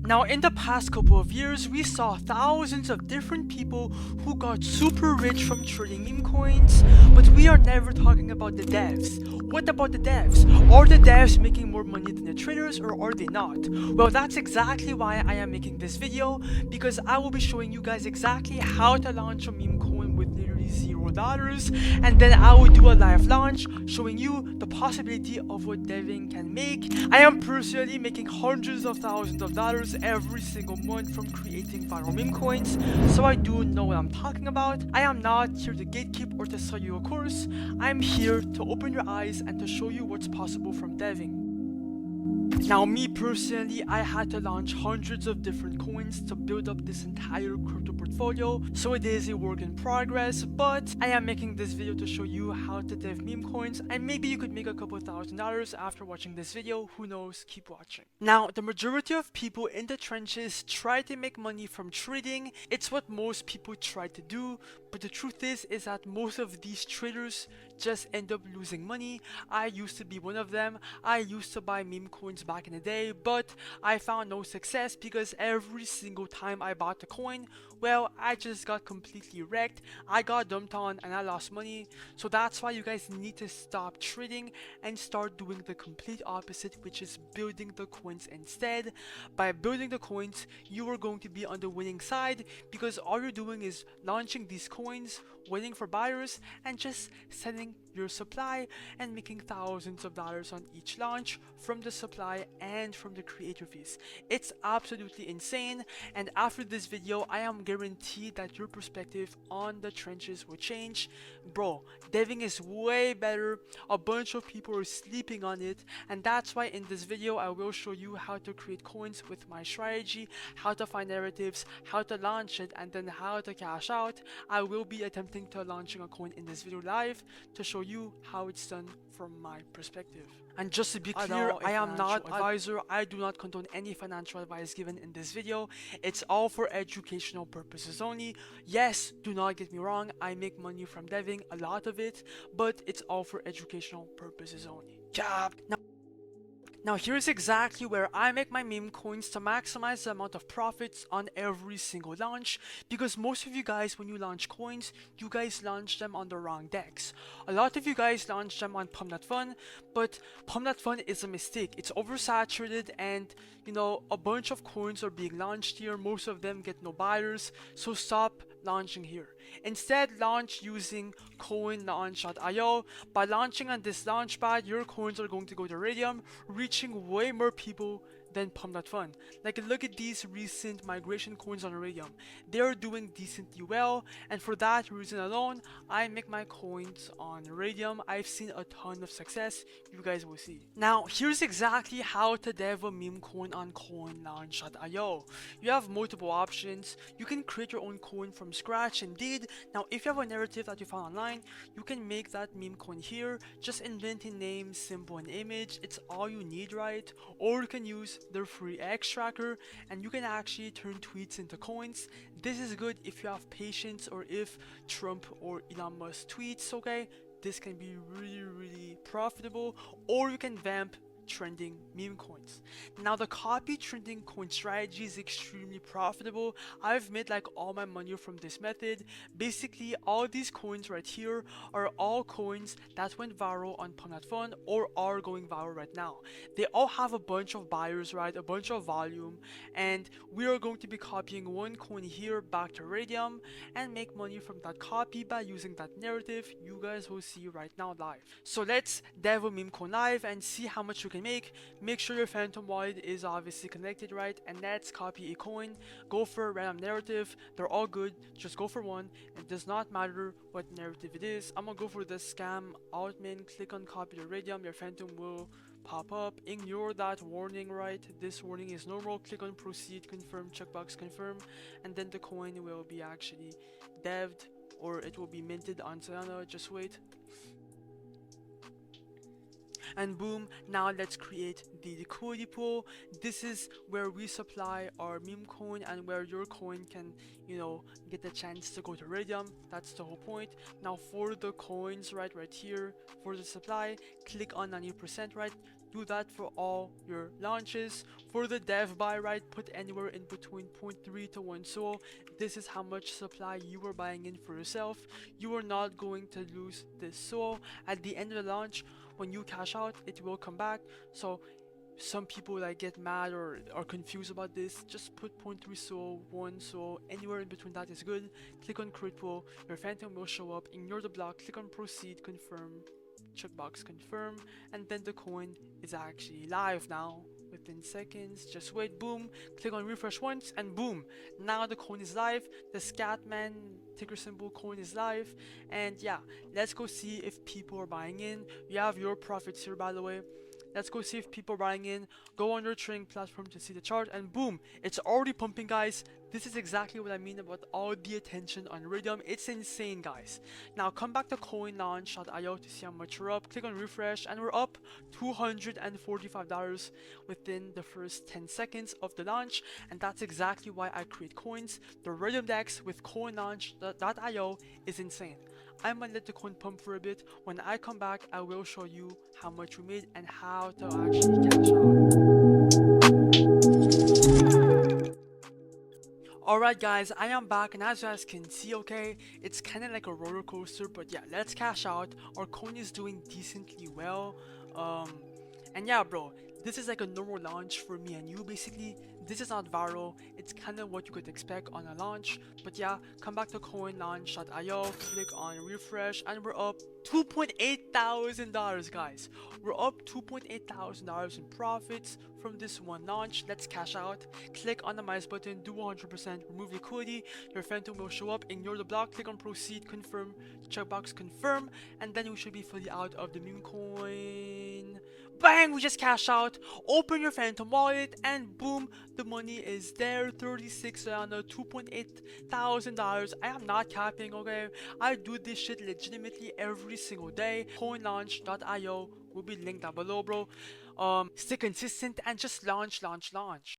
Now, in the past couple of years, we saw thousands of different people who got super rich from trading meme coins, but we are never talking about the devs. What about the devs? Are the devs making more money than the traders, or are they not? Well, that's exactly why I am making this video, because I will be showing you guys exactly how to launch a meme coin with literally $0, and then I will do a live launch showing you the possibility of what deving can make. I am personally making hundreds of thousands of dollars every single month from creating viral meme coins, so I do know what I'm talking about. I am not here to gatekeep or to sell you a course. I'm here to open your eyes and to show you what's possible from deving. Now, me personally, I had to launch hundreds of different coins to build up this entire crypto portfolio, so it is a work in progress, but I am making this video to show you how to dev meme coins, and maybe you could make a couple $1,000s after watching this video. Who knows? Keep watching. Now, the majority of people in the trenches try to make money from trading. It's what most people try to do, but the truth is that most of these traders just end up losing money. I used to be one of them. I used to buy meme coins back in the day, but I found no success because every single time I bought the coin, well, I just got completely wrecked. I got dumped on and I lost money. So that's why you guys need to stop trading and start doing the complete opposite, which is building the coins instead. By building the coins, you are going to be on the winning side because all you're doing is launching these coins, waiting for buyers, and just selling your supply and making thousands of dollars on each launch from the supply and from the creator fees. It's absolutely insane, and after this video I am guaranteed that your perspective on the trenches will change. Bro, deving is way better. A bunch of people are sleeping on it, and that's why in this video I will show you how to create coins with my strategy, how to find narratives, how to launch it, and then how to cash out. I will be attempting to launching a coin in this video live to show you how it's done from my perspective. And just to be clear, I am not an advisor. I do not condone any financial advice given in this video. It's all for educational purposes only. Yes, do not get me wrong, I make money from deving, a lot of it, but it's all for educational purposes only. Yeah. Now here's exactly where I make my meme coins to maximize the amount of profits on every single launch, because most of you guys, when you launch coins, you guys launch them on the wrong decks. A lot of you guys launch them on Pump.Fun, but Pump.Fun is a mistake. It's oversaturated, and you know, a bunch of coins are being launched here. Most of them get no buyers, so stop launching here. Instead, launch using coinlaunch.io. By launching on this launchpad, your coins are going to go to Raydium, reaching way more people than Pump.Fun. Like, look at these recent migration coins on Raydium. They're doing decently well, and for that reason alone, I make my coins on Raydium. I've seen a ton of success. You guys will see. Now, here's exactly how to dev a meme coin on coinlaunch.io. You have multiple options. You can create your own coin from scratch indeed. Now, if you have a narrative that you found online, you can make that meme coin here. Just invent a name, symbol, and image. It's all you need, right? Or you can use their free X tracker, and you can actually turn tweets into coins. This is good if you have patience, or if Trump or Elon Musk tweets, okay? This can be really profitable. Or you can vamp trending meme coins. Now, the copy trending coin strategy is extremely profitable. I've made like all my money from this method. Basically, all these coins right here are all coins that went viral on Pump.Fun or are going viral right now. They all have a bunch of buyers, right? A bunch of volume, and we are going to be copying one coin here back to Raydium and make money from that copy by using that narrative you guys will see right now live. So let's dev a meme coin live and see how much you can make sure your phantom wallet is obviously connected, right? And let's copy a coin. Go for a random narrative. They're all good. Just go for one. It does not matter what narrative it is. I'm gonna go for the scam altman. Click on copy to Raydium. Your phantom will pop up. Ignore that warning, right? This warning is normal. Click on proceed, confirm, checkbox confirm, and then the coin will be actually dev'd, or it will be minted on Solana. Just wait. And boom, now let's create the liquidity pool. This is where we supply our meme coin and where your coin can, you know, get the chance to go to Raydium. That's the whole point. Now for the coins, right here, for the supply, click on 90%, right? Do that for all your launches. For the dev buy, right, put anywhere in between 0.3 to 1 SOL. This is how much supply you are buying in for yourself. You are not going to lose this SOL. At the end of the launch, when you cash out, it will come back. So some people like get mad or are confused about this. Just put 0.3 SOL, 1 SOL, anywhere in between that is good. Click on crypto, your phantom will show up. Ignore the block, click on proceed, confirm, checkbox confirm, and then the coin is actually live now within seconds. Just wait, boom, click on refresh once, and boom, now the coin is live. The Scatman ticker symbol coin is live. And yeah, let's go see if people are buying in. You have your profits here, by the way. Let's go see if people are buying in. Go on your trading platform to see the chart, and boom, it's already pumping, guys. This is exactly what I mean about all the attention on Raydium. It's insane, guys. Now come back to coinlaunch.io to see how much we're up. Click on refresh, and we're up $245 within the first 10 seconds of the launch. And that's exactly why I create coins. The Raydium DEX with coinlaunch.io is insane. I'm gonna let the coin pump for a bit. When I come back, I will show you how much we made and how to actually cash out. Alright guys, I am back, and as you guys can see, okay, it's kind of like a roller coaster, but yeah, let's cash out. Our coin is doing decently well. And yeah, bro, this is like a normal launch for me and you. Basically, this is not viral. It's kind of what you could expect on a launch. But yeah, come back to coinlaunch.io, click on refresh, and we're up $2.8 thousand, guys. We're up $2.8 thousand in profits from this one launch. Let's cash out. Click on the minus button, do 100%, remove liquidity. Your phantom will show up. Ignore the block, click on proceed, confirm, checkbox confirm, and then we should be fully out of the Memecoin. Bang, we just cash out. Open your phantom wallet, and boom, the money is there. 36 Solana, $2.8 thousand. I am not capping, okay? I do this shit legitimately every single day. Coinlaunch.io will be linked down below, bro. Stay consistent and just launch.